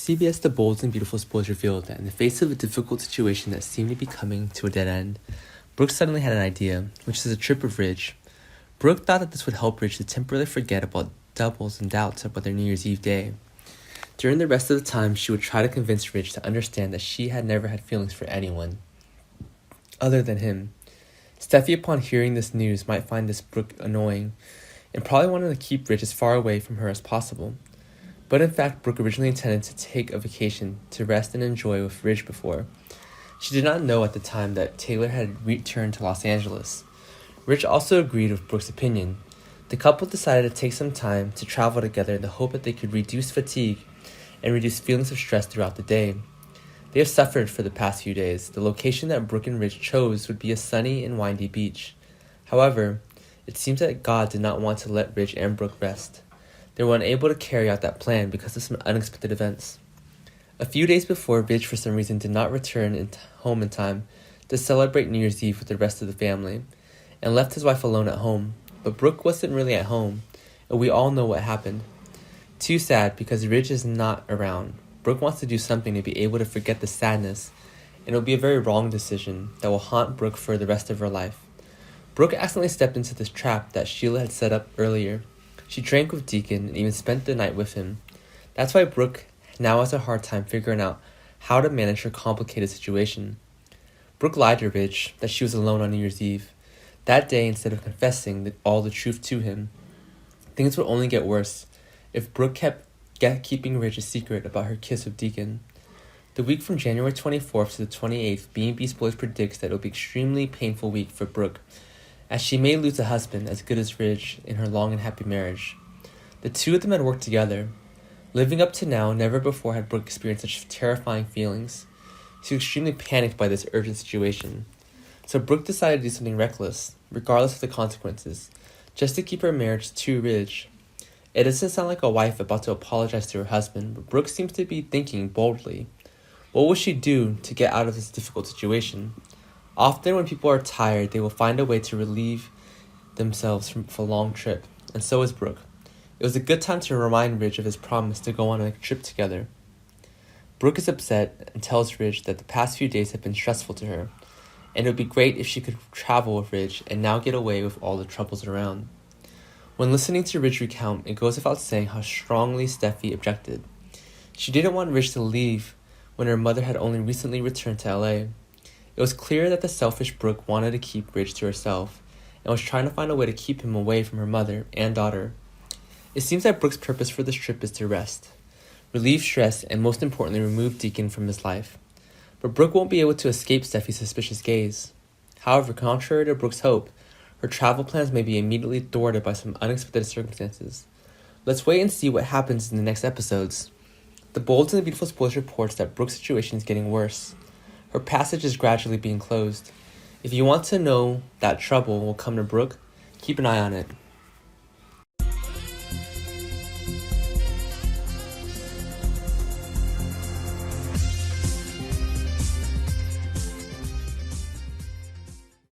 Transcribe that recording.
CBS The Bold and Beautiful spoilers revealed that in the face of a difficult situation that seemed to be coming to a dead end, Brooke suddenly had an idea, which is a trip with Ridge. Brooke thought that this would help Ridge to temporarily forget about doubles and doubts about their New Year's Eve day. During the rest of the time, she would try to convince Ridge to understand that she had never had feelings for anyone other than him. Steffi, upon hearing this news, might find this Brooke annoying and probably wanted to keep Ridge as far away from her as possible. But in fact, Brooke originally intended to take a vacation to rest and enjoy with Ridge before. She did not know at the time that Taylor had returned to Los Angeles. Ridge also agreed with Brooke's opinion. The couple decided to take some time to travel together in the hope that they could reduce fatigue and reduce feelings of stress throughout the day. They have suffered for the past few days. The location that Brooke and Ridge chose would be a sunny and windy beach. However, it seems that God did not want to let Ridge and Brooke rest. They were unable to carry out that plan because of some unexpected events. A few days before, Ridge for some reason did not return home in time to celebrate New Year's Eve with the rest of the family, and left his wife alone at home. But Brooke wasn't really at home, and we all know what happened. Too sad because Ridge is not around. Brooke wants to do something to be able to forget the sadness, and it will be a very wrong decision that will haunt Brooke for the rest of her life. Brooke accidentally stepped into this trap that Sheila had set up earlier. She drank with Deacon and even spent the night with him. That's why Brooke now has a hard time figuring out how to manage her complicated situation. Brooke lied to Ridge that she was alone on New Year's Eve. That day, instead of confessing all the truth to him, things would only get worse if Brooke kept keeping Ridge a secret about her kiss with Deacon. The week from January 24th to the 28th, B&B Spoilers predicts that it will be an extremely painful week for Brooke, as she may lose a husband as good as Ridge in her long and happy marriage. The two of them had worked together. Living up to now, never before had Brooke experienced such terrifying feelings. She was extremely panicked by this urgent situation. So Brooke decided to do something reckless, regardless of the consequences, just to keep her marriage to Ridge. It doesn't sound like a wife about to apologize to her husband, but Brooke seems to be thinking boldly. What will she do to get out of this difficult situation? Often when people are tired, they will find a way to relieve themselves from a long trip, and so is Brooke. It was a good time to remind Ridge of his promise to go on a trip together. Brooke is upset and tells Ridge that the past few days have been stressful to her, and it would be great if she could travel with Ridge and now get away with all the troubles around. When listening to Ridge recount, it goes without saying how strongly Steffi objected. She didn't want Ridge to leave when her mother had only recently returned to LA. It was clear that the selfish Brooke wanted to keep Ridge to herself and was trying to find a way to keep him away from her mother and daughter. It seems that Brooke's purpose for this trip is to rest, relieve stress, and most importantly, remove Deacon from his life. But Brooke won't be able to escape Steffi's suspicious gaze. However, contrary to Brooke's hope, her travel plans may be immediately thwarted by some unexpected circumstances. Let's wait and see what happens in the next episodes. The Bold and the Beautiful Spoilers reports that Brooke's situation is getting worse. Her passage is gradually being closed. If you want to know that trouble will come to Brooke, keep an eye on it.